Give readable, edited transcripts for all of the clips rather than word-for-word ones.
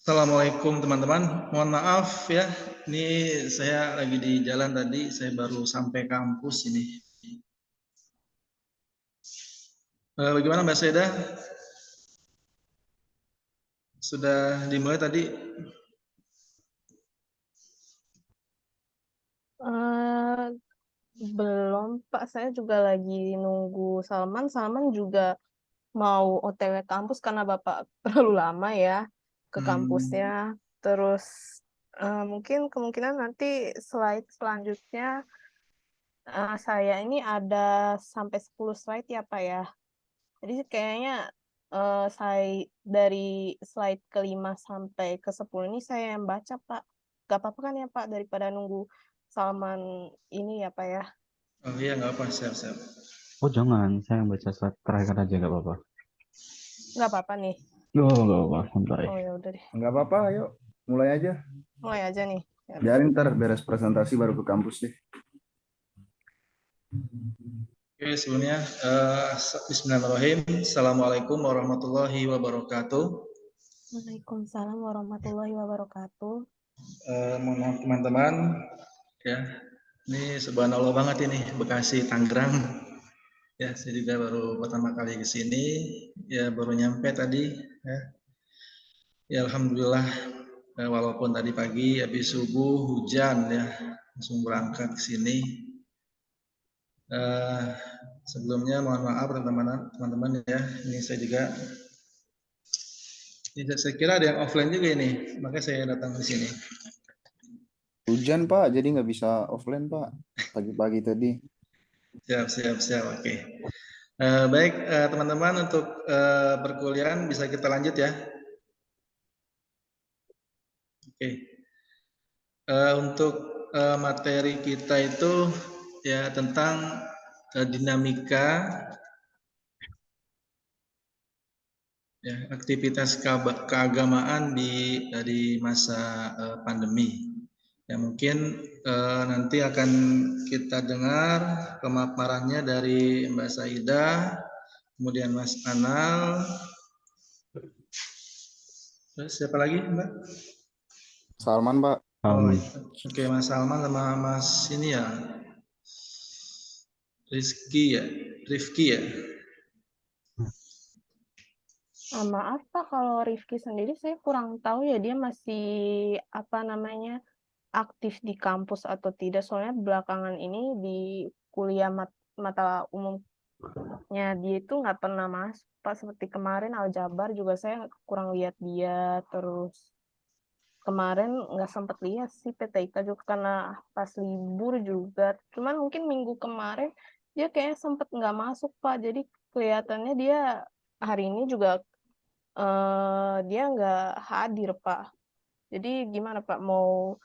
Assalamualaikum teman-teman. Mohon maaf ya, ini saya lagi di jalan tadi, saya baru sampai kampus ini. Bagaimana Mbak Seda? Sudah dimulai tadi? Belum, Pak. Saya juga lagi nunggu Salman. Salman juga mau OTW kampus karena Bapak terlalu lama ya ke kampusnya. Terus mungkin kemungkinan nanti slide selanjutnya saya ini ada sampai 10 slide ya, Pak ya. Jadi kayaknya saya dari slide ke-5 sampai ke-10 ini saya yang baca, Pak. Gak apa-apa kan ya, Pak, daripada nunggu Salman ini ya, Pak ya. Oh iya, nggak apa, siap-siap. Oh jangan, saya yang baca slide terakhir aja nggak apa-apa. Nggak apa-apa nih. Oh nggak apa-apa, santai. Oh ya udah deh. Nggak apa-apa, ayo mulai aja. Mulai aja nih. Ya. Biarin ntar beres presentasi baru ke kampus deh. Oke, sebelumnya Bismillahirrahmanirrahim. Assalamualaikum warahmatullahi wabarakatuh. Waalaikumsalam warahmatullahi wabarakatuh. Mohon maaf teman-teman, ya. Ini subhanallah banget ini Bekasi Tangerang. Ya, saya juga baru pertama kali ke sini, ya baru nyampe tadi, ya. Ya alhamdulillah, walaupun tadi pagi habis subuh hujan ya, langsung berangkat ke sini. Sebelumnya mohon maaf teman-teman ya, ini saya juga, saya kira ada yang offline juga ini, makanya saya datang ke sini. Hujan Pak, jadi nggak bisa offline Pak. Pagi-pagi tadi. Siap, oke. Baik teman-teman, untuk perkuliahan bisa kita lanjut ya. Oke. Untuk materi kita itu ya tentang dinamika ya, aktivitas keagamaan di masa pandemi. Ya mungkin nanti akan kita dengar pemaparannya dari Mbak Saida, kemudian Mas Anal. Terus siapa lagi Mbak? Salman Pak. Oke, Mas Salman sama Mas ini ya, Rifki ya. Maaf Pak, kalau Rifki sendiri saya kurang tahu ya, dia masih aktif di kampus atau tidak. Soalnya belakangan ini di kuliah mata umumnya dia itu nggak pernah masuk Pak. Seperti kemarin aljabar juga saya kurang lihat dia. Terus kemarin nggak sempat lihat sih PTIK juga karena pas libur juga. Cuman mungkin minggu kemarin dia kayaknya sempat nggak masuk Pak. Jadi kelihatannya dia hari ini juga dia nggak hadir Pak. Jadi gimana Pak, mau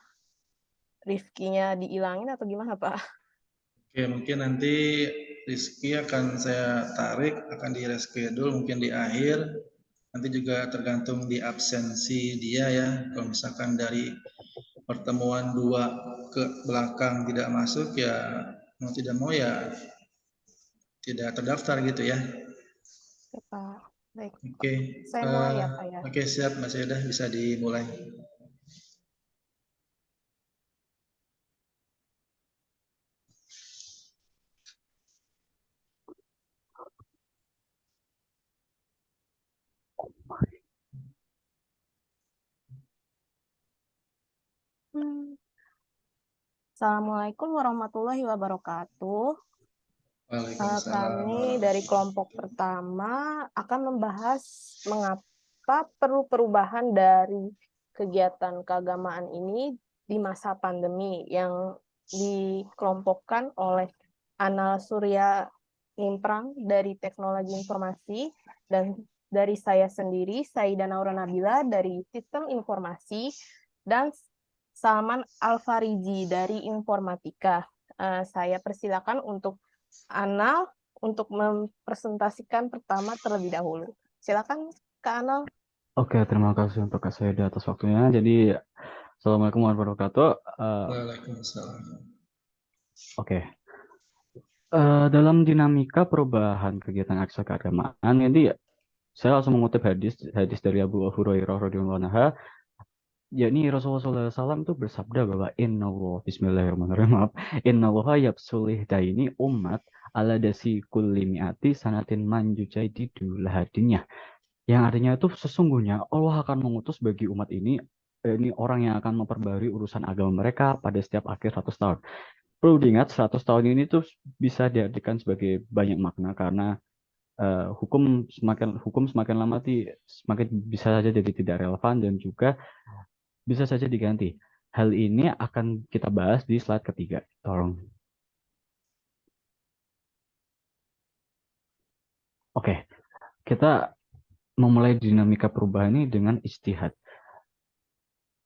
Rifkinya dihilangin atau gimana Pak? Oke, mungkin nanti Rizky akan saya tarik, akan di reschedule mungkin di akhir. Nanti juga tergantung di absensi dia ya. Kalau misalkan dari pertemuan 2 ke belakang tidak masuk ya, mau tidak mau ya tidak terdaftar gitu ya. Ya, Pak. Baik, Oke. saya mulai ya Pak ya. Oke, siap Mas Yeda, bisa dimulai. Assalamualaikum warahmatullahi wabarakatuh. Waalaikumsalam. Kami dari kelompok pertama akan membahas mengapa perlu perubahan dari kegiatan keagamaan ini di masa pandemi yang dikelompokkan oleh Anal Surya Nimprang dari Teknologi Informasi dan dari saya sendiri, Saida Naura Nabila dari Sistem Informasi, dan Salman Alfariji dari Informatika. Saya persilakan untuk Anal untuk mempresentasikan pertama terlebih dahulu. Silakan Kak Anal. Oke, terima kasih untuk Kak Seda atas waktunya. Jadi, Assalamualaikum warahmatullahi wabarakatuh. Waalaikumsalam. Oke. Dalam dinamika perubahan kegiatan aksa keagamaan, jadi saya langsung mengutip hadis dari Abu Hurairah radhiyallahu anhu. yakni Rasulullah SAW itu bersabda bahwa Bismillahirrahmanirrahim, maaf, Innallaha yabsulih daini umat ala dasi kulli mi'ati sanatin manjujaididu lahadinya. Yang artinya itu sesungguhnya Allah akan mengutus bagi umat ini orang yang akan memperbarui urusan agama mereka pada setiap akhir 100 tahun. Perlu diingat 100 tahun ini tuh bisa diartikan sebagai banyak makna karena hukum semakin lama semakin bisa saja jadi tidak relevan dan juga bisa saja diganti. Hal ini akan kita bahas di slide ketiga. Tolong. Oke, kita memulai dinamika perubahan ini dengan ijtihad.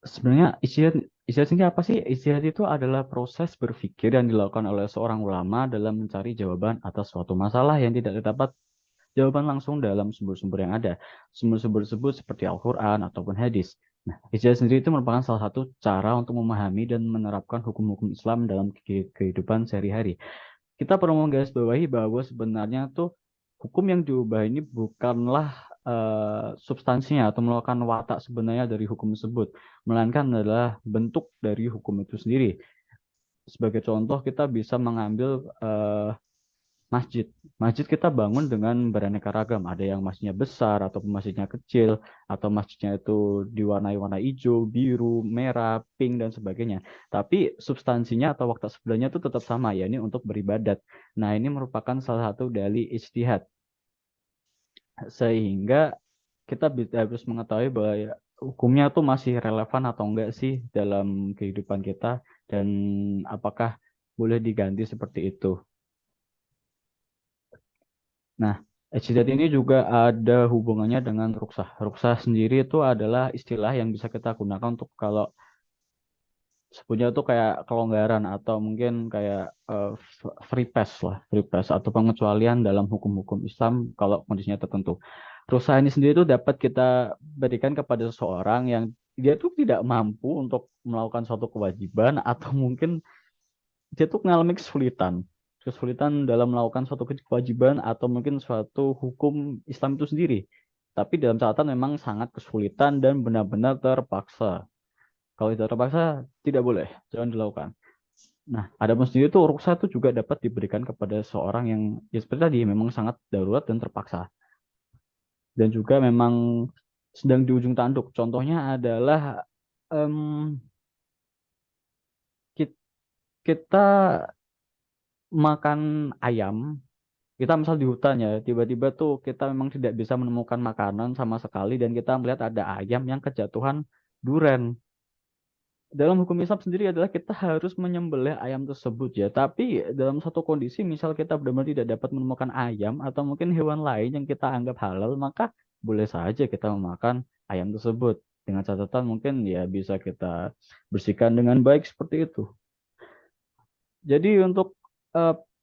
Sebenarnya ijtihad ini apa sih? Ijtihad itu adalah proses berpikir yang dilakukan oleh seorang ulama dalam mencari jawaban atas suatu masalah yang tidak terdapat jawaban langsung dalam sumber-sumber yang ada. Sumber-sumber tersebut seperti Al-Quran ataupun hadis. Nah, ijtihad sendiri itu merupakan salah satu cara untuk memahami dan menerapkan hukum-hukum Islam dalam kehidupan sehari-hari. Kita perlu menggarisbawahi bahwa sebenarnya tuh hukum yang diubah ini bukanlah substansinya atau merupakan watak sebenarnya dari hukum tersebut, melainkan adalah bentuk dari hukum itu sendiri. Sebagai contoh, kita bisa mengambil masjid. Masjid kita bangun dengan beraneka ragam. Ada yang masjidnya besar ataupun masjidnya kecil, atau masjidnya itu diwarnai warna hijau, biru, merah, pink, dan sebagainya. Tapi substansinya atau waktu sebenarnya itu tetap sama, yakni untuk beribadat. Nah, ini merupakan salah satu dari ijtihad. Sehingga kita harus mengetahui bahwa hukumnya itu masih relevan atau enggak sih dalam kehidupan kita, dan apakah boleh diganti seperti itu. Nah, ijtihad ini juga ada hubungannya dengan ruksah. Ruksah sendiri itu adalah istilah yang bisa kita gunakan untuk kalau sebutnya itu kayak kelonggaran atau mungkin kayak free pass atau pengecualian dalam hukum-hukum Islam kalau kondisinya tertentu. Ruksah ini sendiri itu dapat kita berikan kepada seseorang yang dia tuh tidak mampu untuk melakukan suatu kewajiban atau mungkin dia tuh mengalami kesulitan dalam melakukan suatu kewajiban atau mungkin suatu hukum Islam itu sendiri. Tapi dalam catatan memang sangat kesulitan dan benar-benar terpaksa. Kalau tidak terpaksa, tidak boleh, jangan dilakukan. Nah, adapun sendiri itu rukhsah itu juga dapat diberikan kepada seorang yang ya seperti tadi memang sangat darurat dan terpaksa. Dan juga memang sedang di ujung tanduk. Contohnya adalah kita makan ayam, kita misal di hutan ya, tiba-tiba tuh kita memang tidak bisa menemukan makanan sama sekali dan kita melihat ada ayam yang kejatuhan duren. Dalam hukum Islam sendiri adalah kita harus menyembelih ayam tersebut ya. Tapi dalam satu kondisi misal kita benar-benar tidak dapat menemukan ayam atau mungkin hewan lain yang kita anggap halal, maka boleh saja kita memakan ayam tersebut. Dengan catatan mungkin ya bisa kita bersihkan dengan baik seperti itu. Jadi untuk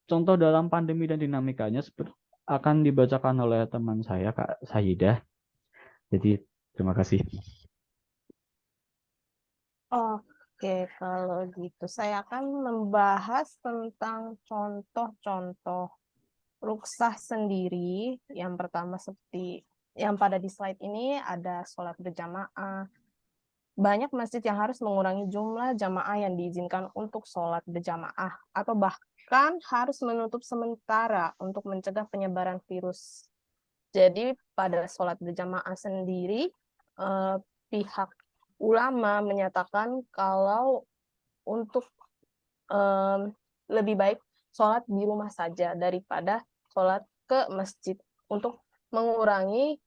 contoh dalam pandemi dan dinamikanya akan dibacakan oleh teman saya, Kak Sayidah. Jadi terima kasih. Oke, kalau gitu saya akan membahas tentang contoh-contoh rukhsah sendiri. Yang pertama seperti yang pada di slide ini ada sholat berjamaah. Banyak masjid yang harus mengurangi jumlah jamaah yang diizinkan untuk sholat berjamaah atau bahkan harus menutup sementara untuk mencegah penyebaran virus. Jadi pada sholat berjamaah sendiri pihak ulama menyatakan kalau untuk lebih baik sholat di rumah saja daripada sholat ke masjid untuk mengurangi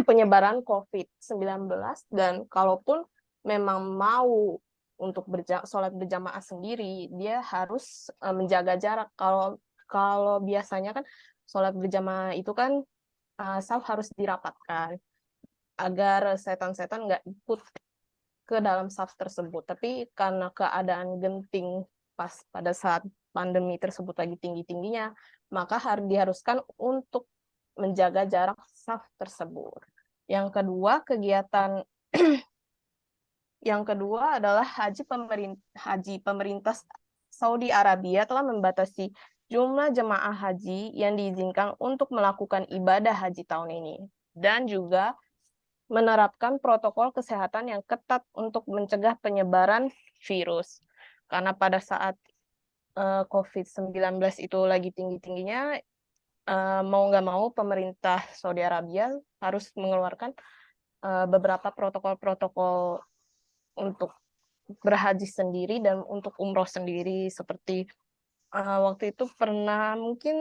penyebaran COVID-19. Dan kalaupun memang mau untuk sholat berjamaah sendiri, dia harus menjaga jarak. Kalau biasanya kan sholat berjamaah itu kan saf harus dirapatkan agar setan-setan nggak ikut ke dalam saf tersebut. Tapi karena keadaan genting pada saat pandemi tersebut lagi tinggi-tingginya, maka diharuskan untuk menjaga jarak saf tersebut. Yang kedua adalah haji pemerintah Saudi Arabia telah membatasi jumlah jemaah haji yang diizinkan untuk melakukan ibadah haji tahun ini, dan juga menerapkan protokol kesehatan yang ketat untuk mencegah penyebaran virus. Karena pada saat COVID-19 itu lagi tinggi-tingginya, mau nggak mau pemerintah Saudi Arabia harus mengeluarkan beberapa protokol-protokol untuk berhaji sendiri dan untuk umroh sendiri. Seperti waktu itu pernah, mungkin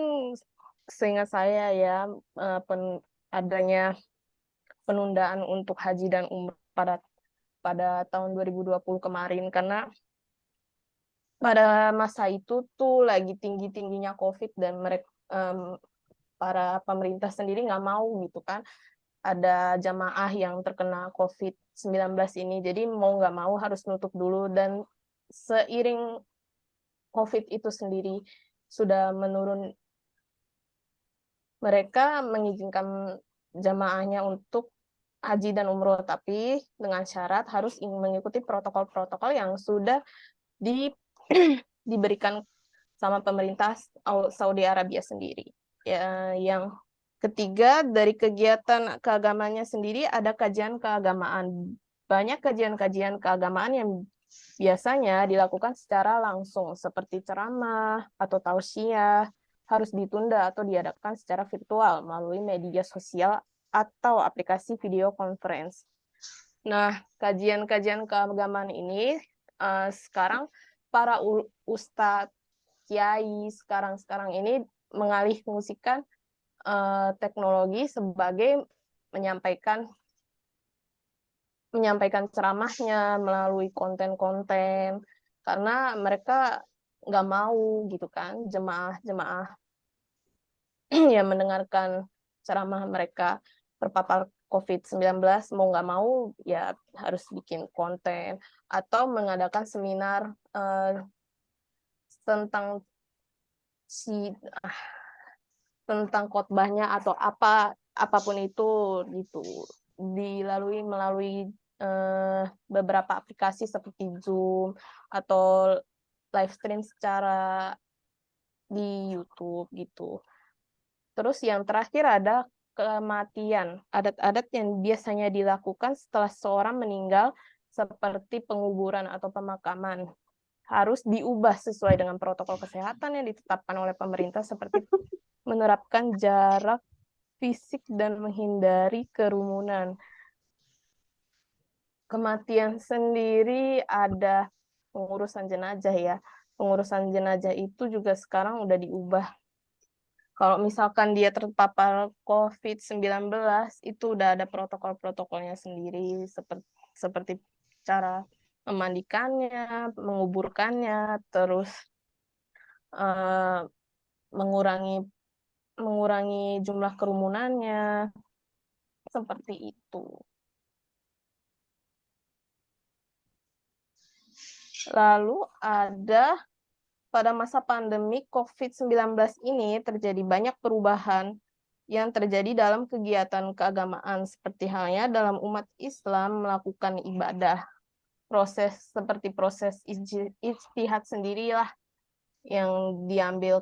seingat saya ya, adanya penundaan untuk haji dan umroh pada tahun 2020 kemarin, karena pada masa itu tuh lagi tinggi-tingginya COVID dan mereka para pemerintah sendiri nggak mau gitu kan ada jamaah yang terkena COVID-19 ini, jadi mau nggak mau harus nutup dulu. Dan seiring COVID itu sendiri sudah menurun, mereka mengizinkan jamaahnya untuk haji dan umroh, tapi dengan syarat harus mengikuti protokol-protokol yang sudah diberikan sama pemerintah Saudi Arabia sendiri. Ya, yang ketiga, dari kegiatan keagamannya sendiri ada kajian keagamaan. Banyak kajian-kajian keagamaan yang biasanya dilakukan secara langsung, seperti ceramah atau tausiah, harus ditunda atau diadakan secara virtual melalui media sosial atau aplikasi video conference. Nah, kajian-kajian keagamaan ini sekarang para ustadz, kiai sekarang ini mengalih fungsikan teknologi sebagai menyampaikan ceramahnya melalui konten-konten, karena mereka nggak mau gitu kan jemaah yang mendengarkan ceramah mereka terpapar COVID-19, mau nggak mau ya harus bikin konten atau mengadakan seminar tentang tentang khotbahnya atau apapun itu gitu, melalui beberapa aplikasi seperti Zoom atau live stream secara di YouTube gitu. Terus yang terakhir ada kematian, adat-adat yang biasanya dilakukan setelah seorang meninggal seperti penguburan atau pemakaman harus diubah sesuai dengan protokol kesehatan yang ditetapkan oleh pemerintah, seperti menerapkan jarak fisik dan menghindari kerumunan. Kematian sendiri ada pengurusan jenazah ya. Pengurusan jenazah itu juga sekarang udah diubah. Kalau misalkan dia terpapar COVID-19, itu udah ada protokol-protokolnya sendiri, seperti cara memandikannya, menguburkannya, terus mengurangi jumlah kerumunannya, seperti itu. Lalu ada pada masa pandemi COVID-19 ini terjadi banyak perubahan yang terjadi dalam kegiatan keagamaan, seperti halnya dalam umat Islam melakukan ibadah. Seperti proses ijtihad sendirilah yang diambil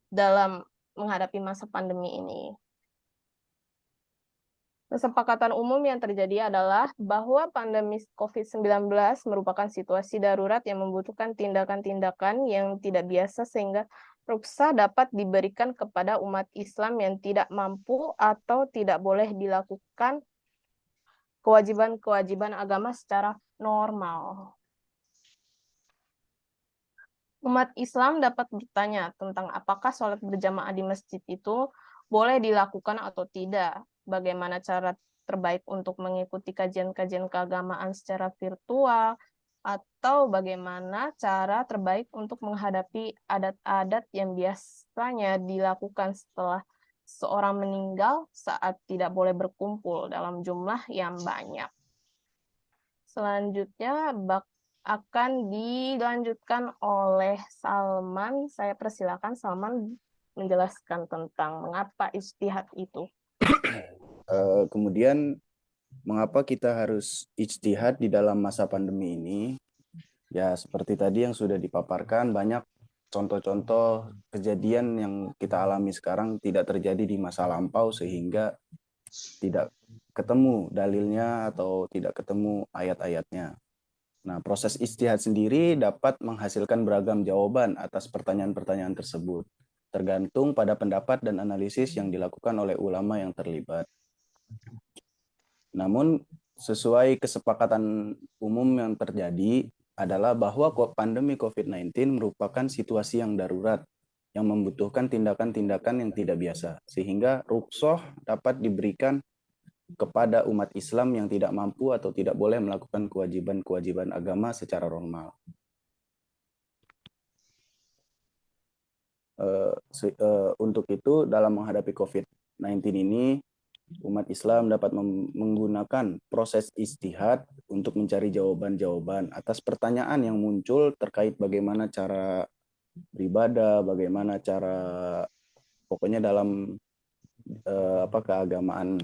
dalam menghadapi masa pandemi ini. Kesepakatan umum yang terjadi adalah bahwa pandemi COVID-19 merupakan situasi darurat yang membutuhkan tindakan-tindakan yang tidak biasa, sehingga ruksa dapat diberikan kepada umat Islam yang tidak mampu atau tidak boleh dilakukan kewajiban-kewajiban agama secara normal. Umat Islam dapat bertanya tentang apakah sholat berjamaah di masjid itu boleh dilakukan atau tidak, bagaimana cara terbaik untuk mengikuti kajian-kajian keagamaan secara virtual, atau bagaimana cara terbaik untuk menghadapi adat-adat yang biasanya dilakukan setelah seorang meninggal saat tidak boleh berkumpul dalam jumlah yang banyak. Selanjutnya akan dilanjutkan oleh Salman. Saya persilakan Salman menjelaskan tentang mengapa ijtihad itu. Kemudian mengapa kita harus ijtihad di dalam masa pandemi ini? Ya, seperti tadi yang sudah dipaparkan, banyak contoh-contoh kejadian yang kita alami sekarang tidak terjadi di masa lampau, sehingga tidak ketemu dalilnya atau tidak ketemu ayat-ayatnya. Nah, proses ijtihad sendiri dapat menghasilkan beragam jawaban atas pertanyaan-pertanyaan tersebut, tergantung pada pendapat dan analisis yang dilakukan oleh ulama yang terlibat. Namun, sesuai kesepakatan umum yang terjadi adalah bahwa pandemi COVID-19 merupakan situasi yang darurat, yang membutuhkan tindakan-tindakan yang tidak biasa, sehingga rukhsah dapat diberikan kepada umat Islam yang tidak mampu atau tidak boleh melakukan kewajiban-kewajiban agama secara normal. Untuk itu, dalam menghadapi COVID-19 ini, umat Islam dapat menggunakan proses ijtihad untuk mencari jawaban-jawaban atas pertanyaan yang muncul terkait bagaimana cara beribadah, bagaimana cara pokoknya dalam keagamaan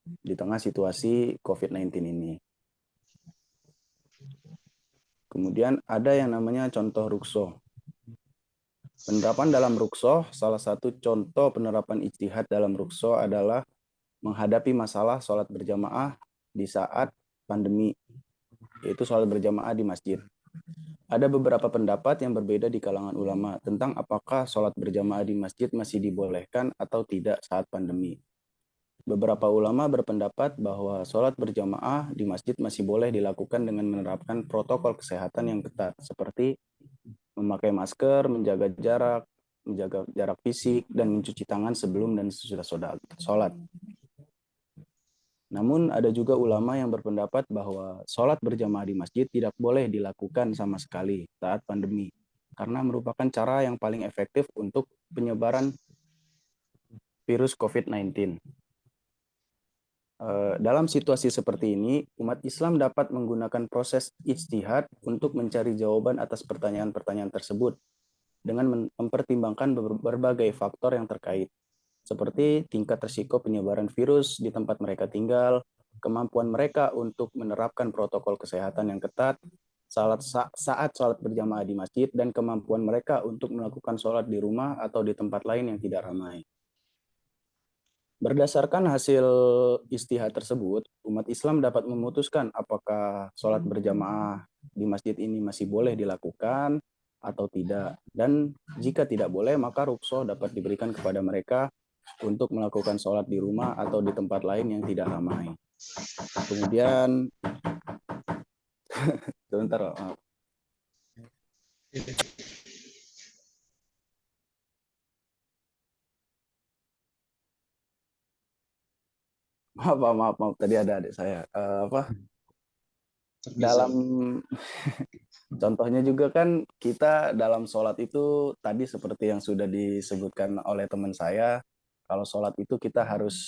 di tengah situasi COVID-19 ini. Kemudian ada yang namanya contoh rukhsah. Penerapan dalam rukhsah, salah satu contoh penerapan ijtihad dalam rukhsah adalah menghadapi masalah sholat berjamaah di saat pandemi, yaitu sholat berjamaah di masjid. Ada beberapa pendapat yang berbeda di kalangan ulama tentang apakah sholat berjamaah di masjid masih dibolehkan atau tidak saat pandemi. Beberapa ulama berpendapat bahwa sholat berjamaah di masjid masih boleh dilakukan dengan menerapkan protokol kesehatan yang ketat, seperti memakai masker, menjaga jarak fisik, dan mencuci tangan sebelum dan sesudah sholat. Namun ada juga ulama yang berpendapat bahwa sholat berjamaah di masjid tidak boleh dilakukan sama sekali saat pandemi, karena merupakan cara yang paling efektif untuk penyebaran virus COVID-19. Dalam situasi seperti ini, umat Islam dapat menggunakan proses ijtihad untuk mencari jawaban atas pertanyaan-pertanyaan tersebut dengan mempertimbangkan berbagai faktor yang terkait, seperti tingkat risiko penyebaran virus di tempat mereka tinggal, kemampuan mereka untuk menerapkan protokol kesehatan yang ketat saat sholat berjamaah di masjid, dan kemampuan mereka untuk melakukan sholat di rumah atau di tempat lain yang tidak ramai. Berdasarkan hasil ijtihad tersebut, umat Islam dapat memutuskan apakah sholat berjamaah di masjid ini masih boleh dilakukan atau tidak. Dan jika tidak boleh, maka rukhsah dapat diberikan kepada mereka untuk melakukan sholat di rumah atau di tempat lain yang tidak ramai. Kemudian, sebentar, maaf, tadi ada adik saya. Dalam contohnya juga kan kita dalam sholat itu tadi seperti yang sudah disebutkan oleh teman saya, kalau sholat itu kita harus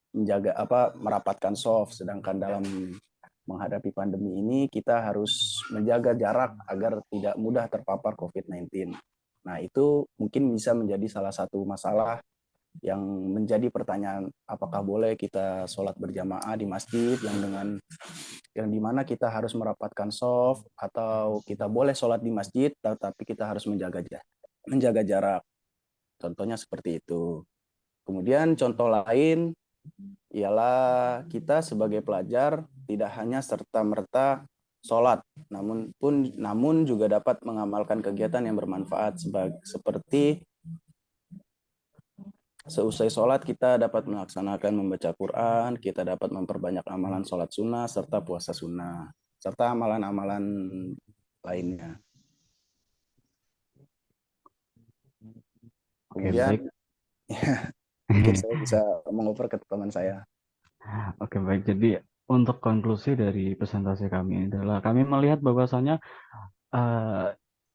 menjaga merapatkan shaf, sedangkan dalam menghadapi pandemi ini kita harus menjaga jarak agar tidak mudah terpapar COVID-19. Nah, itu mungkin bisa menjadi salah satu masalah yang menjadi pertanyaan, apakah boleh kita sholat berjamaah di masjid yang dimana kita harus merapatkan shaf, atau kita boleh sholat di masjid tetapi kita harus menjaga jarak. Contohnya seperti itu. Kemudian contoh lain ialah kita sebagai pelajar tidak hanya serta-merta sholat, namun juga dapat mengamalkan kegiatan yang bermanfaat seperti seusai sholat kita dapat melaksanakan membaca Quran, kita dapat memperbanyak amalan sholat sunnah serta puasa sunnah, serta amalan-amalan lainnya. Kemudian mungkin saya bisa mengoper ke teman saya. Oke, baik. Jadi untuk konklusi dari presentasi kami adalah kami melihat bahwasanya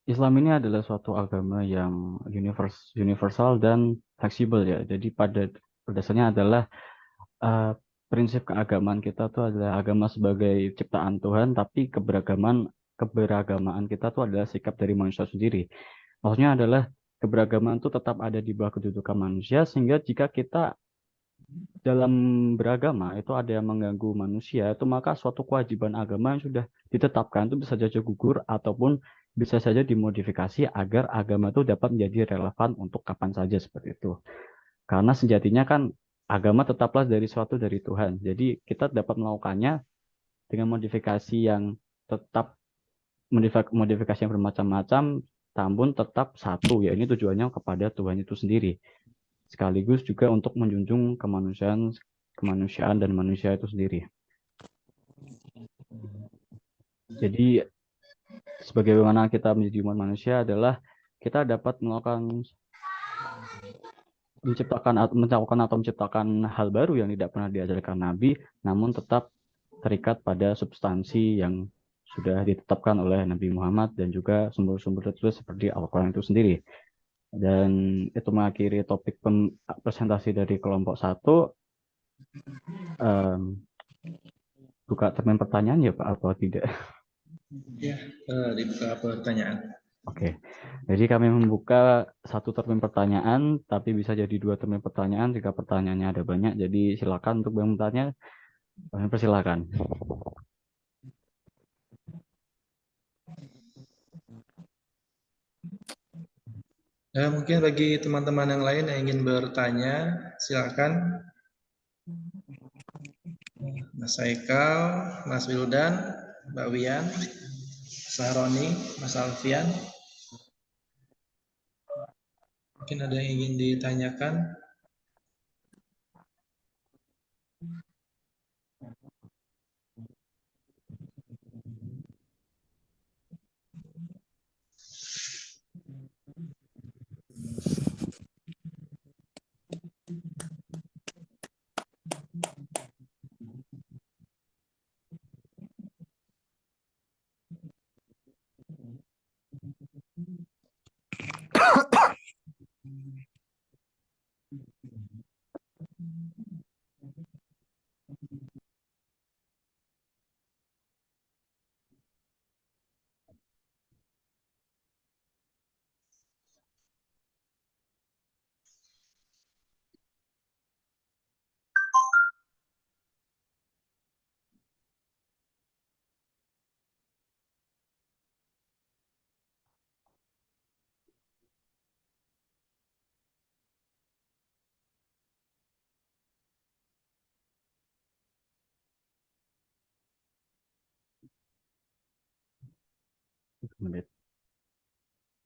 Islam ini adalah suatu agama yang universal dan fleksibel ya. Jadi pada dasarnya adalah prinsip keagamaan kita tuh adalah agama sebagai ciptaan Tuhan, tapi keberagamaan kita tuh adalah sikap dari manusia sendiri. Maksudnya adalah keberagaman itu tetap ada di bawah kedudukan manusia, sehingga jika kita dalam beragama itu ada yang mengganggu manusia, itu maka suatu kewajiban agama yang sudah ditetapkan itu bisa saja gugur ataupun bisa saja dimodifikasi agar agama itu dapat menjadi relevan untuk kapan saja seperti itu. Karena sejatinya kan agama tetaplah dari Tuhan. Jadi kita dapat melakukannya dengan modifikasi yang tetap modifikasi yang bermacam-macam, namun tetap satu, ya ini tujuannya kepada Tuhan itu sendiri. Sekaligus juga untuk menjunjung kemanusiaan dan manusia itu sendiri. Jadi sebagaimana kita menjadi umat manusia adalah kita dapat menciptakan hal baru yang tidak pernah diajarkan Nabi, namun tetap terikat pada substansi yang sudah ditetapkan oleh Nabi Muhammad dan juga sumber-sumber tertulis seperti Al-Quran itu sendiri. Dan itu mengakhiri topik presentasi dari kelompok 1. Buka termin pertanyaan ya Pak, atau tidak? Ya, dibuka pertanyaan. Oke, jadi kami membuka 1 termin pertanyaan, tapi bisa jadi 2 termin pertanyaan jika pertanyaannya ada banyak. Jadi silakan untuk yang bertanya, kami persilakan. Mungkin bagi teman-teman yang lain yang ingin bertanya, silakan. Mas Haikal, Mas Wildan, Mbak Wian, Sahroni, Mas Alfian. Mungkin ada yang ingin ditanyakan.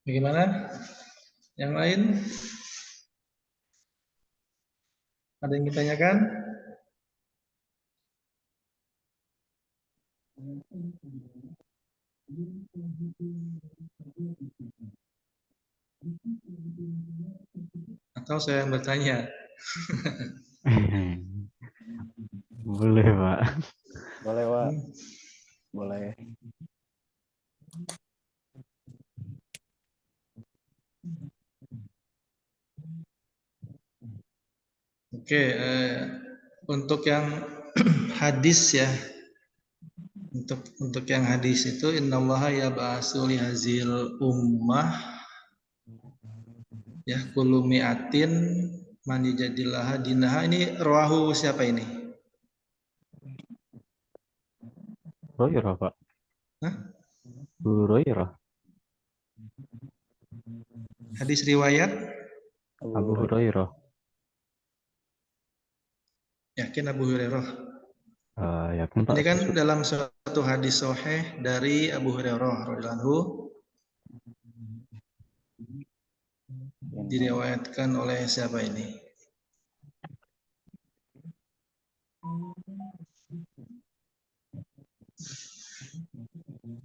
Bagaimana? Yang lain? Ada yang ditanyakan? Atau saya yang bertanya? Boleh Pak. Boleh Pak. Boleh. Oke, untuk yang hadis ya, untuk yang hadis itu innallaha yab'atsu lihazil ummah ya kullu mi'atin man yajadillaha dinaha. Ini rawahu siapa ini? Hurairah Pak. Hah? Hurairah. Hadis riwayat? Abu Hurairah. Yakin Abu Hurairah? Yakin Pak. Ini kan dalam suatu hadis sahih dari Abu Hurairah radhiyallahu anhu, diriwayatkan oleh siapa ini?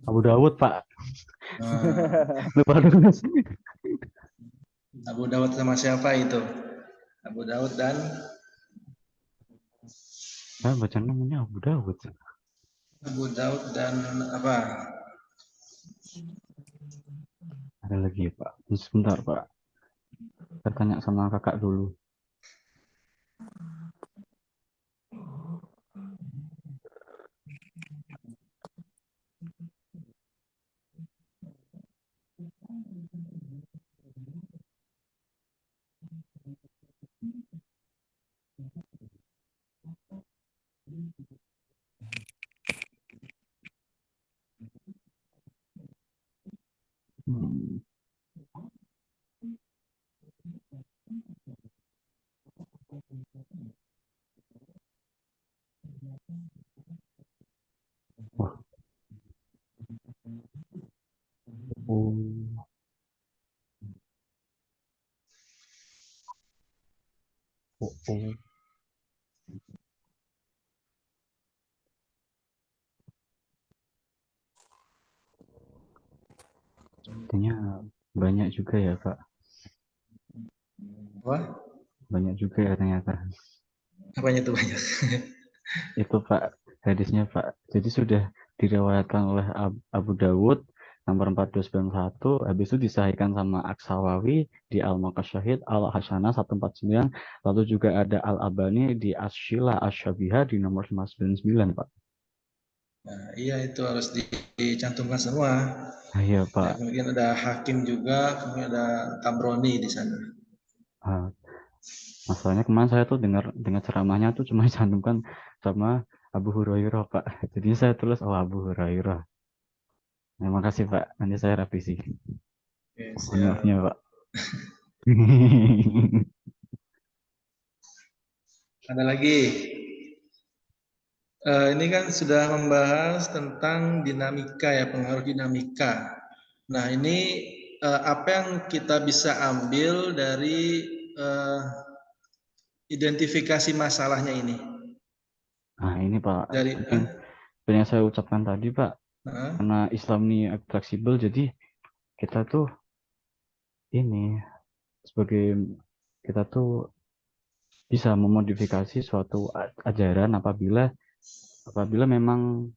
Abu Dawud Pak. Lupa Abu Dawud sama siapa itu? Abu Dawud dan baca namanya Abu Dawud. apa? Ada lagi Pak. Sebentar Pak. Saya tanya sama kakak dulu. Wah, oh, oh, oh. Sepertinya banyak juga ya, Pak. Wah, Banyak juga ya ternyata. apanya tuh banyak? Itu Pak, hadisnya Pak. Jadi sudah diriwayatkan oleh Abu Dawud nomor 4291, habis itu disahihkan sama Aksawawi di Al-Maqasyahid, Al-Hasanah 149, lalu juga ada Al-Albani di Asyila Asyabiha di nomor 599, Pak. Nah, iya itu harus dicantumkan semua. Ah, iya, Ya, Pak. kemudian ada Hakim juga, kemudian ada Tabrani di sana. Ah, masalahnya kemarin saya tuh dengar ceramahnya tuh cuma dicantumkan sama Abu Hurairah, Pak. Jadi saya tulis Abu Hurairah. Terima kasih, Pak. Nanti saya revisi. Oke, Mohon siap. maafnya, Pak. Ada lagi. Ini kan sudah membahas tentang dinamika ya, pengaruh dinamika. Nah, ini apa yang kita bisa ambil dari identifikasi masalahnya ini? Nah, ini Pak, Dari mungkin yang saya ucapkan tadi, Pak, karena Islam ini fleksibel, jadi kita tuh ini sebagai kita tuh bisa memodifikasi suatu ajaran apabila memang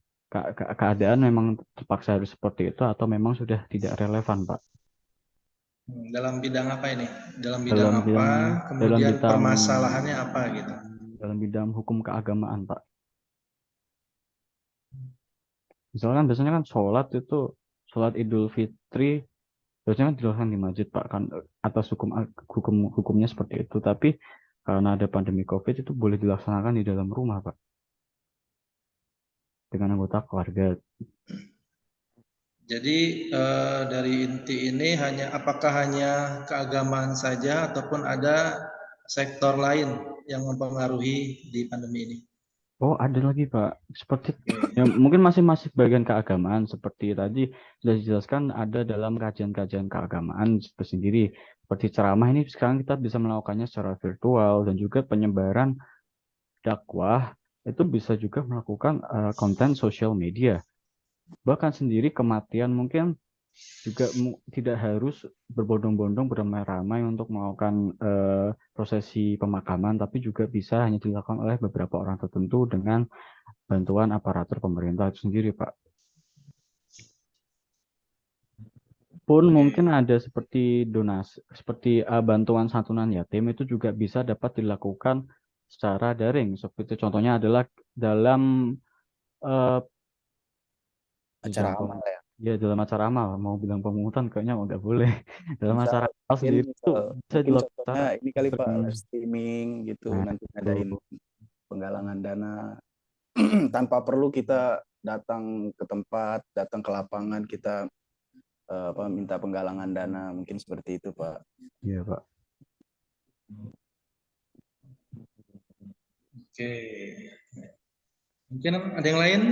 keadaan memang terpaksa harus seperti itu atau memang sudah tidak relevan, Pak. dalam bidang apa ini? Dalam bidang Dalam apa? bidang dalam Kemudian bidang permasalahannya apa gitu? dalam bidang hukum keagamaan, Pak. Misalkan biasanya kan sholat Idul Fitri biasanya kan dilakukan di masjid, Pak, kan atas hukumnya seperti itu. Tapi karena ada pandemi COVID itu boleh dilaksanakan di dalam rumah, Pak, dengan anggota keluarga. Jadi dari inti ini apakah hanya keagamaan saja ataupun ada sektor lain yang mempengaruhi di pandemi ini? Oh, ada lagi, Pak. Seperti ya mungkin masih bagian keagamaan seperti tadi sudah dijelaskan ada dalam kajian-kajian keagamaan sendiri. Seperti ceramah ini sekarang kita bisa melakukannya secara virtual dan juga penyebaran dakwah itu bisa juga melakukan konten sosial media. Bahkan sendiri kematian mungkin juga tidak harus berbondong-bondong beramai-ramai untuk melakukan prosesi pemakaman, tapi juga bisa hanya dilakukan oleh beberapa orang tertentu dengan bantuan aparatur pemerintah itu sendiri, Pak. Pun mungkin ada seperti donasi, seperti bantuan santunan yatim itu juga bisa dapat dilakukan secara daring. Seperti contohnya adalah dalam uh, Acara amal ya. ya dalam acara amal, mau bilang pemungutan kayaknya nggak boleh. Dalam acara amal sendiri itu bisa Mungkin dilakukan contohnya ini kali Pak, sering. live streaming gitu, Nah, nanti itu. ngadain penggalangan dana tanpa perlu kita datang ke tempat, datang ke lapangan, kita minta penggalangan dana, mungkin seperti itu Pak. Iya, Pak. Oke, mungkin ada yang lain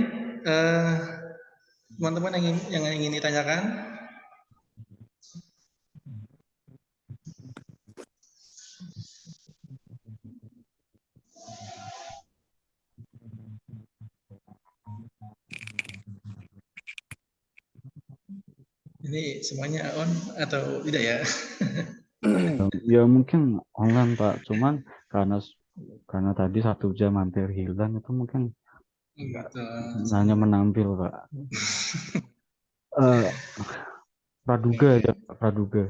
teman-teman yang ingin ditanyakan? Ini semuanya on atau tidak ya? Ya mungkin online, Pak. Cuman karena tadi 1 jam hampir hilang itu mungkin Gitu. hanya menampil, Pak. Eh, praduga aja, Pak, praduga.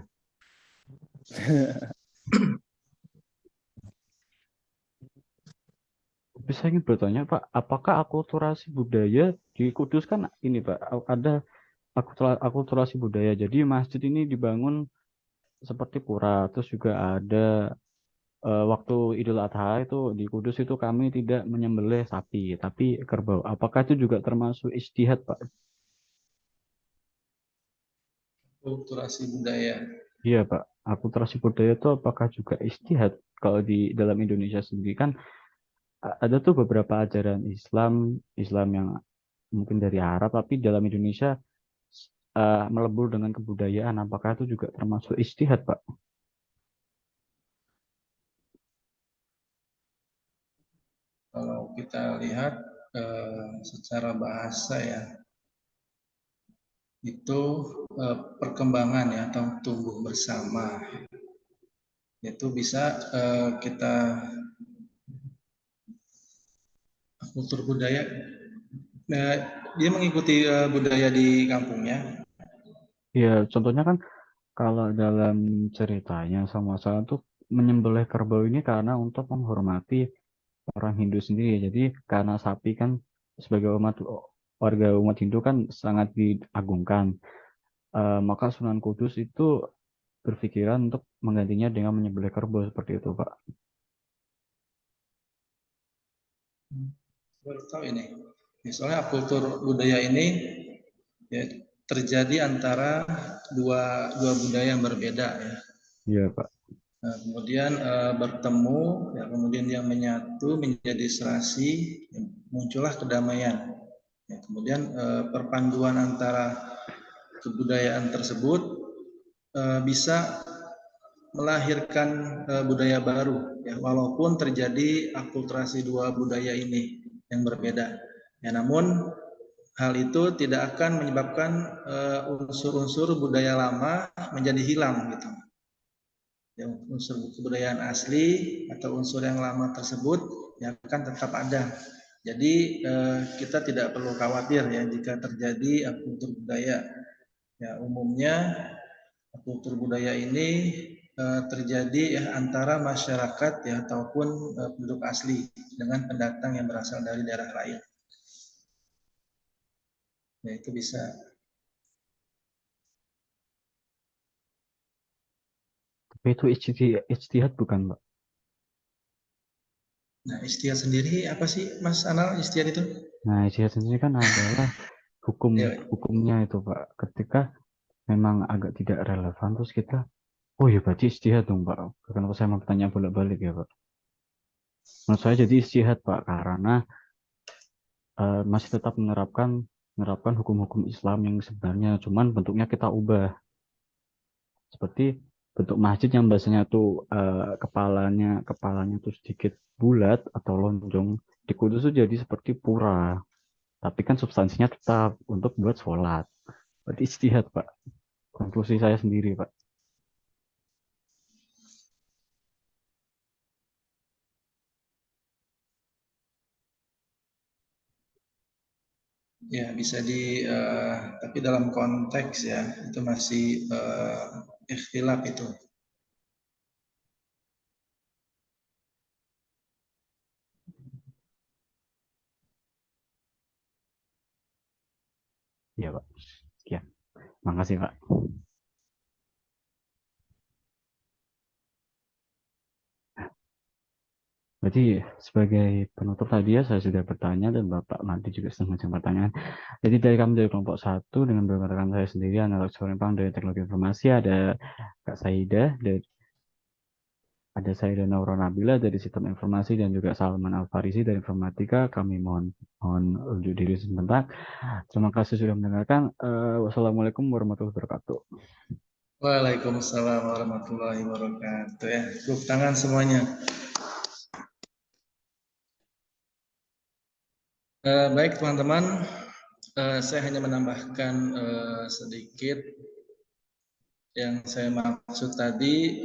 Bisa ingin bertanya, Pak, apakah akulturasi budaya di Kudus kan ini, Pak, ada akulturasi budaya. Jadi masjid ini dibangun seperti pura, terus juga ada waktu Idul Adha itu di Kudus itu kami tidak menyembelih sapi, tapi kerbau. Apakah itu juga termasuk ijtihad, Pak? Kulturasi budaya. Iya, Pak. Akulturasi budaya itu apakah juga ijtihad? Kalau di dalam Indonesia sendiri kan ada tuh beberapa ajaran Islam yang mungkin dari Arab tapi dalam Indonesia melebur dengan kebudayaan. Apakah itu juga termasuk ijtihad, Pak? Kalau kita lihat secara bahasa ya, itu perkembangan ya atau tumbuh bersama. Itu bisa kita kultur budaya, dia mengikuti budaya di kampungnya. Ya, contohnya kan kalau dalam ceritanya sama saya tuh menyembelih kerbau ini karena untuk menghormati orang Hindu sendiri. Jadi karena sapi kan sebagai warga umat Hindu kan sangat diagungkan. Maka Sunan Kudus itu berpikiran untuk menggantinya dengan menyembelih kerbau seperti itu, Pak. Baru tahu ini. Soalnya kultur budaya ini ya, terjadi antara dua budaya yang berbeda ya. Iya, Pak. Nah, kemudian bertemu, ya, kemudian yang menyatu menjadi serasi, ya, muncullah kedamaian. Ya, kemudian perpaduan antara kebudayaan tersebut bisa melahirkan budaya baru, ya, walaupun terjadi akulturasi dua budaya ini yang berbeda. Ya, namun hal itu tidak akan menyebabkan unsur-unsur budaya lama menjadi hilang gitu. Ya, unsur kebudayaan asli atau unsur yang lama tersebut yang akan tetap ada. Jadi kita tidak perlu khawatir ya jika terjadi akultur budaya. Ya, umumnya kultur budaya ini terjadi ya antara masyarakat ya ataupun penduduk asli dengan pendatang yang berasal dari daerah lain. Ya, itu bisa. Tapi itu ijtihad bukan, Pak? Nah, ijtihad sendiri apa sih, Mas Anal, ijtihad itu? Nah, ijtihad sendiri kan adalah Ya, hukumnya itu, Pak. Ketika memang agak tidak relevan, terus kita, oh ya berarti ijtihad dong, Pak. Kenapa saya mau bertanya bolak-balik ya, Pak? Menurut saya jadi ijtihad, Pak, karena masih tetap menerapkan hukum-hukum Islam yang sebenarnya, cuman bentuknya kita ubah. Seperti bentuk masjid yang biasanya tuh kepalanya tuh sedikit bulat atau lonjong, di Kudus tuh jadi seperti pura. Tapi kan substansinya tetap untuk buat sholat. Berarti ijtihad, Pak. Konklusi saya sendiri, Pak. ya bisa tapi dalam konteks ya itu masih ikhtilaf itu. Iya, Pak. Sekian. Makasih, Pak. Berarti sebagai penutup tadi ya saya sudah bertanya dan Bapak Madi juga sudah mengajukan pertanyaan. Jadi dari kami dari kelompok 1 dengan beberapa rekan saya sendiri, analog Sorempang dari teknologi informasi, ada Kak Saida, ada saya dan Naura Nabila dari sistem informasi dan juga Salman Alfarisi dari informatika. Kami mohon unjuk diri sebentar. Terima kasih sudah mendengarkan. Wassalamualaikum warahmatullahi wabarakatuh. Waalaikumsalam warahmatullahi wabarakatuh ya. Tepuk tangan semuanya. Baik teman-teman, saya hanya menambahkan sedikit yang saya maksud tadi,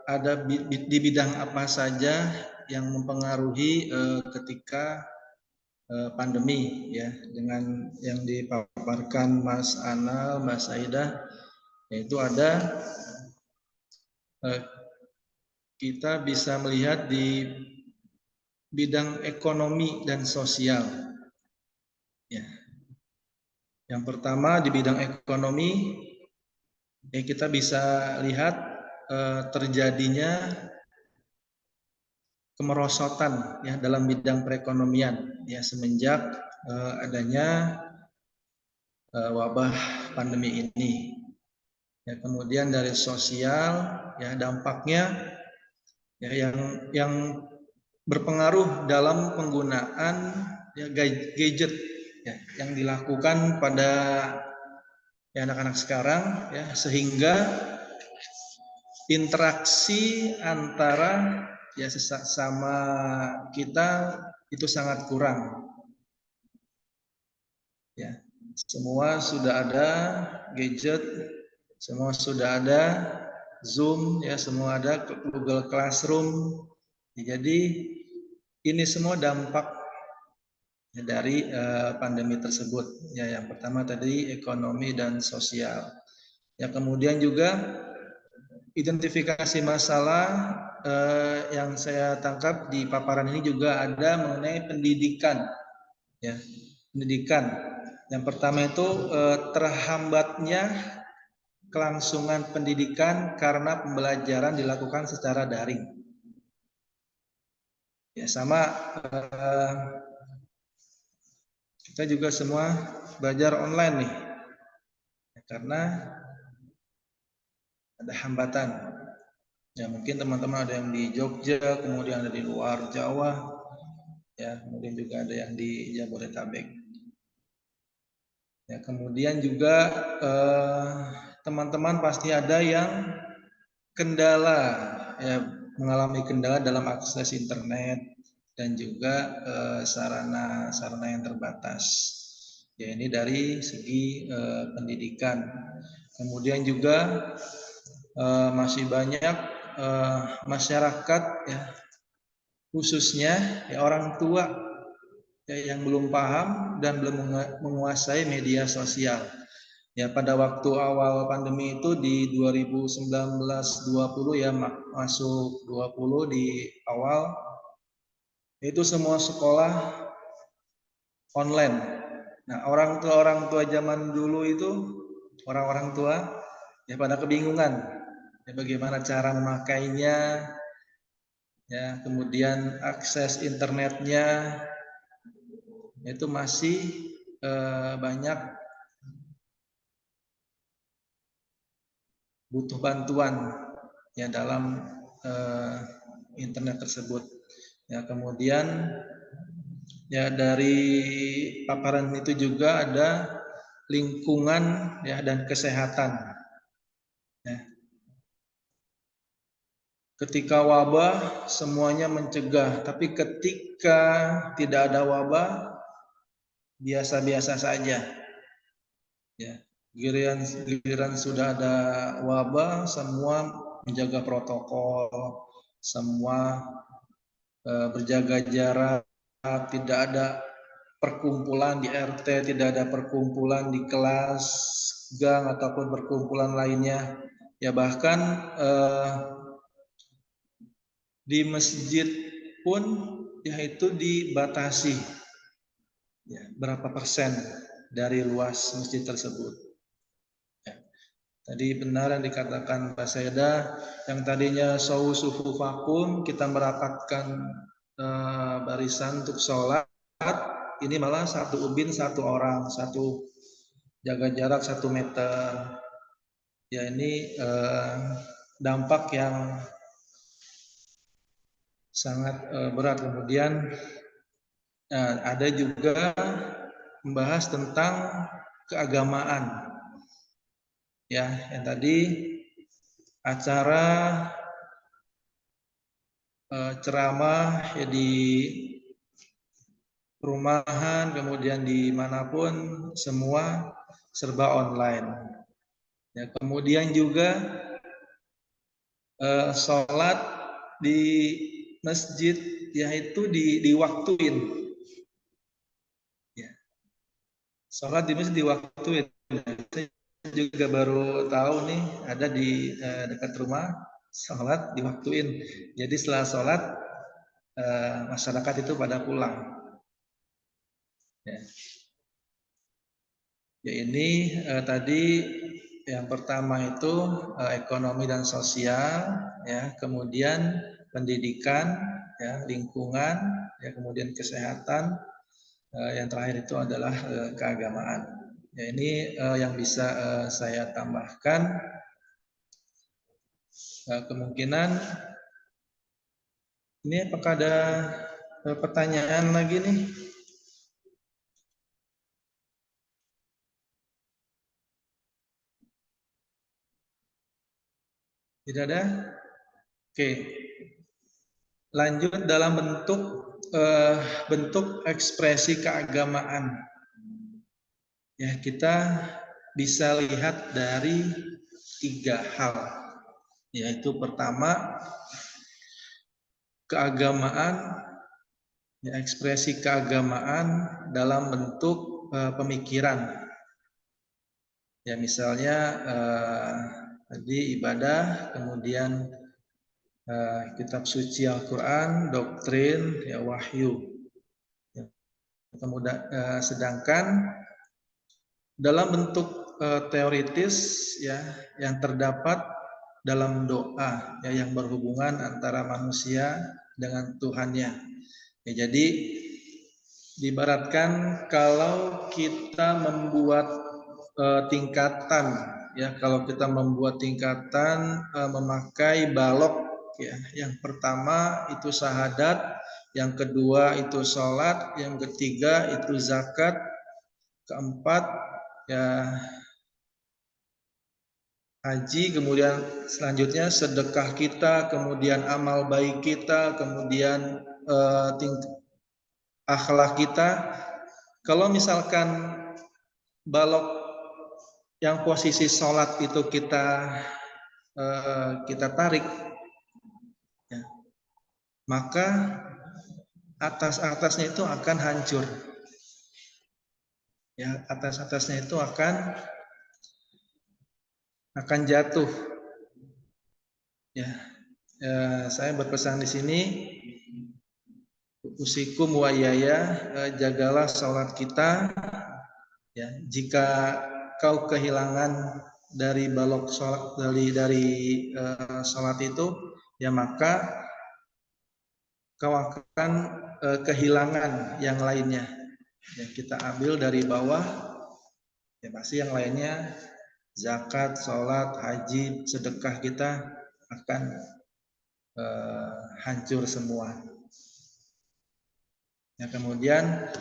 ada di bidang apa saja yang mempengaruhi ketika pandemi ya, dengan yang dipaparkan Mas Anal, Mbak Saidah, yaitu ada kita bisa melihat di bidang ekonomi dan sosial. Ya. Yang pertama di bidang ekonomi, ya kita bisa lihat terjadinya kemerosotan ya dalam bidang perekonomian ya semenjak adanya wabah pandemi ini. Ya, kemudian dari sosial ya dampaknya ya yang berpengaruh dalam penggunaan ya, gadget ya, yang dilakukan pada ya, anak-anak sekarang ya, sehingga interaksi antara ya sesama kita itu sangat kurang ya. Semua sudah ada gadget, semua sudah ada Zoom ya, semua ada Google Classroom. Jadi ini semua dampak ya, dari pandemi tersebut ya. Yang pertama tadi ekonomi dan sosial ya, kemudian juga identifikasi masalah yang saya tangkap di paparan ini juga ada mengenai pendidikan ya. Pendidikan yang pertama itu terhambatnya kelangsungan pendidikan karena pembelajaran dilakukan secara daring ya, sama kita juga semua belajar online nih ya, karena ada hambatan ya, mungkin teman-teman ada yang di Jogja, kemudian ada di luar Jawa ya, kemudian juga ada yang di Jabodetabek ya. Kemudian juga teman-teman pasti ada yang kendala ya, mengalami kendala dalam akses internet dan juga sarana-sarana yang terbatas ya. Ini dari segi pendidikan. Kemudian juga masih banyak masyarakat ya, khususnya ya orang tua ya, yang belum paham dan belum menguasai media sosial ya. Pada waktu awal pandemi itu di 2019-20 ya, masuk 20 di awal itu semua sekolah online. Nah, orang tua zaman dulu itu, orang-orang tua ya pada kebingungan ya, bagaimana cara memakainya ya, kemudian akses internetnya itu masih banyak butuh bantuan ya dalam internet tersebut ya. Kemudian ya dari paparan itu juga ada lingkungan ya dan kesehatan ya. Ketika wabah semuanya mencegah, tapi ketika tidak ada wabah biasa-biasa saja ya. Giliran sudah ada wabah semua menjaga protokol, semua berjaga jarak, tidak ada perkumpulan di RT, tidak ada perkumpulan di kelas, gang ataupun perkumpulan lainnya ya. Bahkan di masjid pun ya itu dibatasi ya, berapa persen dari luas masjid tersebut ya. Tadi benar yang dikatakan Pak Seda, yang tadinya sufu vakum kita merapatkan barisan untuk sholat, ini malah satu ubin satu orang, satu jaga jarak 1 meter ya. Ini dampak yang sangat berat. Kemudian ada juga membahas tentang keagamaan ya, yang tadi acara ceramah ya di perumahan, kemudian dimanapun semua serba online ya. Kemudian juga sholat di masjid yaitu diwaktuin ya. Sholat di masjid diwaktuin. Saya juga baru tahu nih ada di dekat rumah sholat diwaktuin. Jadi setelah sholat masyarakat itu pada pulang ya. Ya ini tadi yang pertama itu ekonomi dan sosial ya, kemudian pendidikan ya, lingkungan ya, kemudian kesehatan, yang terakhir itu adalah keagamaan ya. Ini yang bisa saya tambahkan. Kemungkinan Ini apakah ada pertanyaan lagi nih? Tidak ada? Oke. Lanjut dalam bentuk ekspresi keagamaan. Ya, kita bisa lihat dari 3 hal. Yaitu pertama, keagamaan, ya, ekspresi keagamaan dalam bentuk pemikiran. Ya, misalnya tadi ibadah, kemudian kitab suci Al-Quran, doktrin, ya, wahyu. Ya, kemudian sedangkan dalam bentuk teoritis, ya, yang terdapat dalam doa, ya, yang berhubungan antara manusia dengan Tuhannya. Ya, jadi diibaratkan kalau kita membuat tingkatan, ya, kalau kita membuat tingkatan memakai balok, ya, yang pertama itu syahadat, yang kedua itu sholat, yang ketiga itu zakat, keempat ya haji, kemudian selanjutnya sedekah kita, kemudian amal baik kita, kemudian akhlak kita. Kalau misalkan balok yang posisi sholat itu kita tarik, ya, maka atas-atasnya itu akan hancur. Ya, atas-atasnya itu akan jatuh. Ya, saya berpesan di sini, usikum wa iyaya, jagalah sholat kita. Ya, jika kau kehilangan dari balok sholat, dari sholat itu, ya maka kau akan kehilangan yang lainnya. Ya, kita ambil dari bawah, ya pasti yang lainnya zakat, sholat, haji, sedekah kita akan hancur semua. Ya, kemudian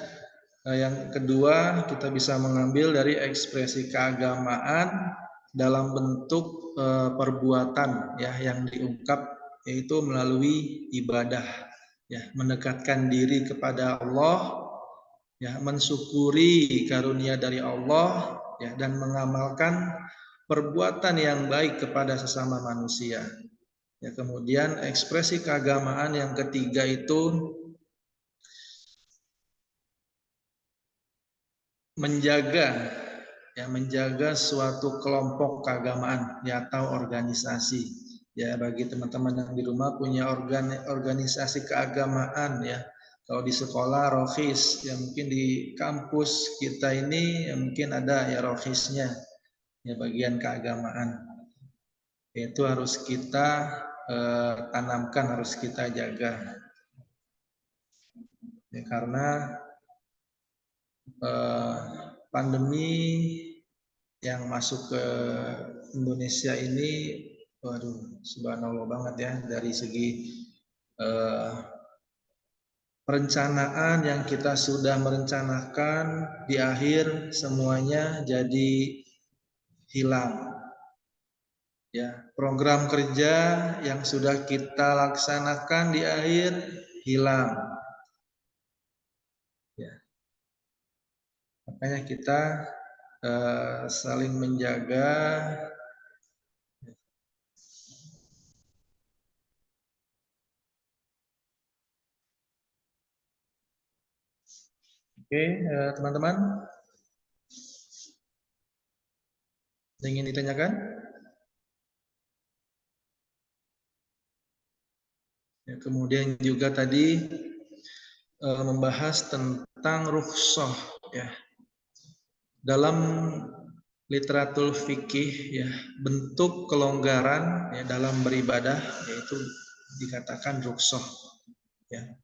yang kedua, kita bisa mengambil dari ekspresi keagamaan dalam bentuk perbuatan, ya, yang diungkap, yaitu melalui ibadah, ya, mendekatkan diri kepada Allah, ya, mensyukuri karunia dari Allah, ya, dan mengamalkan perbuatan yang baik kepada sesama manusia. Ya, kemudian ekspresi keagamaan yang ketiga itu menjaga, ya, menjaga suatu kelompok keagamaan, ya, atau organisasi. Ya, bagi teman-teman yang di rumah punya organisasi keagamaan, ya. Kalau di sekolah rohis, ya mungkin di kampus kita ini ya mungkin ada ya rohisnya, ya, bagian keagamaan. Itu harus kita tanamkan, harus kita jaga. Ya, karena pandemi yang masuk ke Indonesia ini, waduh, subhanallah banget ya, dari segi perencanaan yang kita sudah merencanakan di akhir semuanya jadi hilang. Ya, program kerja yang sudah kita laksanakan di akhir hilang. Ya. Makanya kita saling menjaga. Oke, teman-teman, ingin ditanyakan? Ya, kemudian juga tadi membahas tentang rukhsah, ya. Dalam literatur fikih, ya, bentuk kelonggaran, ya, dalam beribadah yaitu dikatakan rukhsah, ya,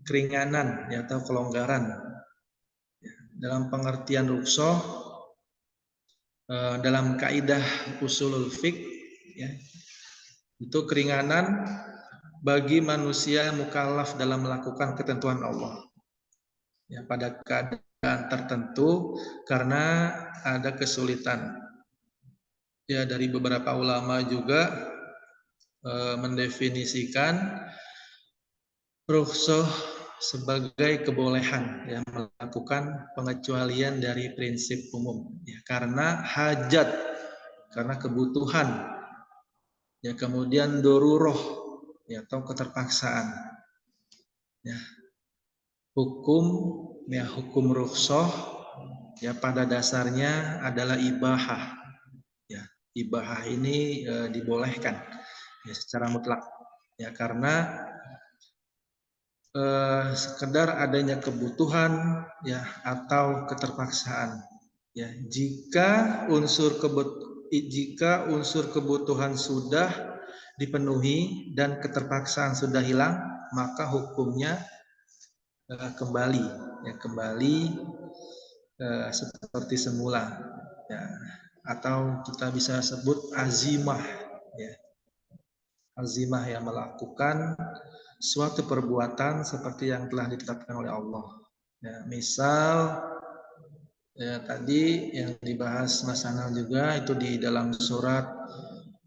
keringanan, ya, atau kelonggaran. Ya, dalam pengertian rukhsah dalam kaidah usulul fiqh, ya, itu keringanan bagi manusia yang mukallaf dalam melakukan ketentuan Allah. Ya, pada keadaan tertentu karena ada kesulitan. Ya, dari beberapa ulama juga mendefinisikan rukhsah sebagai kebolehan ya, melakukan pengecualian dari prinsip umum ya, karena hajat, karena kebutuhan ya, kemudian doruroh ya, atau keterpaksaan ya. Hukum rukhsah ya pada dasarnya adalah ibahah ya. Ibahah ini dibolehkan ya secara mutlak ya, karena sekedar adanya kebutuhan ya atau keterpaksaan ya. Jika unsur kebutuhan sudah dipenuhi dan keterpaksaan sudah hilang, maka hukumnya kembali seperti semula ya, atau kita bisa sebut azimah ya. Azimah yang melakukan suatu perbuatan seperti yang telah ditetapkan oleh Allah. Ya, misal ya, tadi yang dibahas Mas Anal juga itu di dalam surat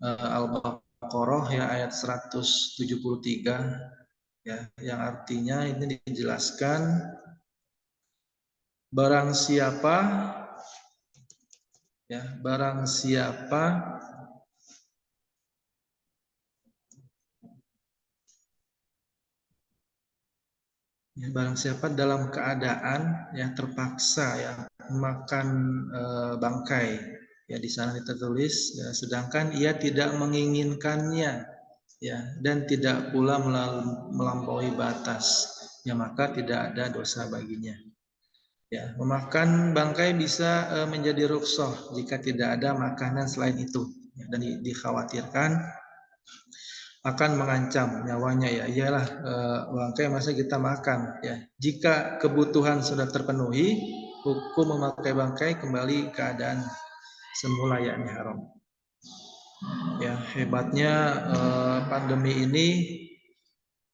Al-Baqarah ya ayat 173 ya, yang artinya ini dijelaskan barang siapa ya, barang siapa dalam keadaan yang terpaksa ya makan bangkai ya, di sana tertulis ya, sedangkan ia tidak menginginkannya ya, dan tidak pula melampaui batas ya, maka tidak ada dosa baginya ya. Memakan bangkai bisa menjadi rukhsah jika tidak ada makanan selain itu ya, dan dikhawatirkan akan mengancam nyawanya ya. Iyalah bangkai masa kita makan ya. Jika kebutuhan sudah terpenuhi, hukum memakai bangkai kembali keadaan semula yakni haram. Ya, hebatnya pandemi ini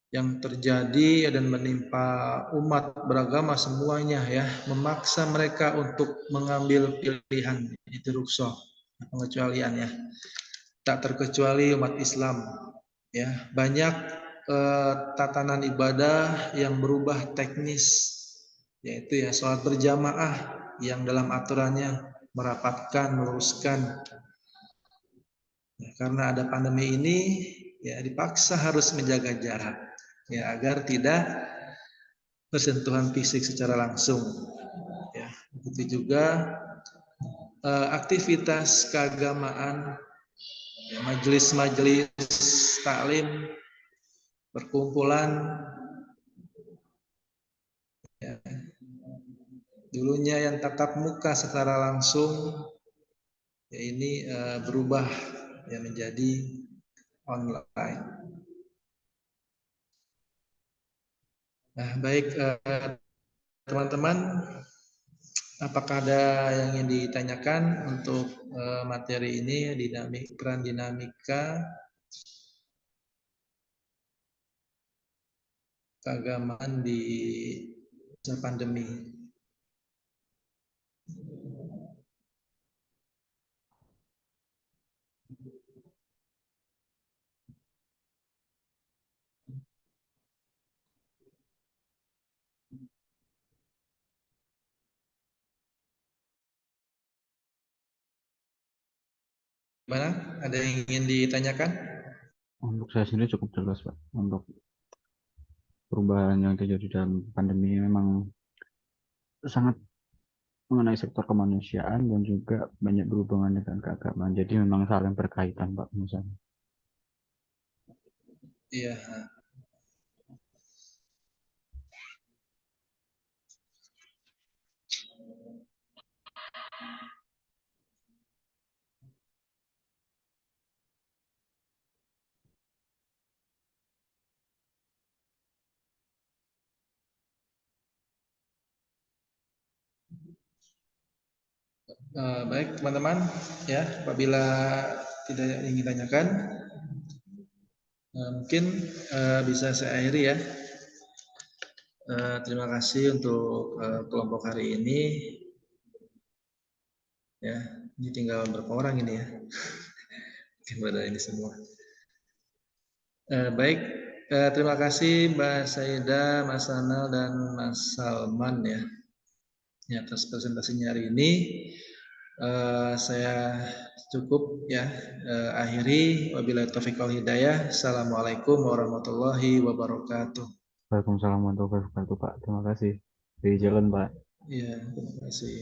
yang terjadi dan menimpa umat beragama semuanya ya, memaksa mereka untuk mengambil pilihan itu rukhsah, pengecualian ya. Tak terkecuali umat Islam ya, banyak tatanan ibadah yang berubah teknis, yaitu ya sholat berjamaah yang dalam aturannya merapatkan, meluruskan ya, karena ada pandemi ini ya dipaksa harus menjaga jarak ya, agar tidak bersentuhan fisik secara langsung ya. Begitu juga aktivitas keagamaan ya, majelis-majelis taklim, perkumpulan ya, dulunya yang tatap muka secara langsung ya, ini berubah ya menjadi online. Nah, baik teman-teman, apakah ada yang ingin ditanyakan untuk materi ini, peran dinamika keagamaan di masa pandemi? Gimana? Ada yang ingin ditanyakan? Untuk saya sendiri cukup jelas, Pak. Untuk perubahan yang terjadi dalam pandemi ini memang sangat mengenai sektor kemanusiaan dan juga banyak berhubungan dengan keagamaan. Jadi memang saling berkaitan, Pak, misalnya. Iya. Baik teman-teman ya, apabila tidak ingin tanyakan Mungkin bisa saya akhiri ya. Terima kasih untuk kelompok hari ini. Ya, ini tinggal berapa orang ini ya? Mungkin pada ini semua. Baik, terima kasih Mbak Saida, Mas Anal, dan Mas Salman ya atas presentasinya hari ini. Saya cukup ya akhiri. Wabillahi taufiq wal hidayah. Assalamualaikum warahmatullahi wabarakatuh. Waalaikumsalam warahmatullahi wabarakatuh, Pak. Terima kasih. Di jalan, Pak. Iya, terima kasih.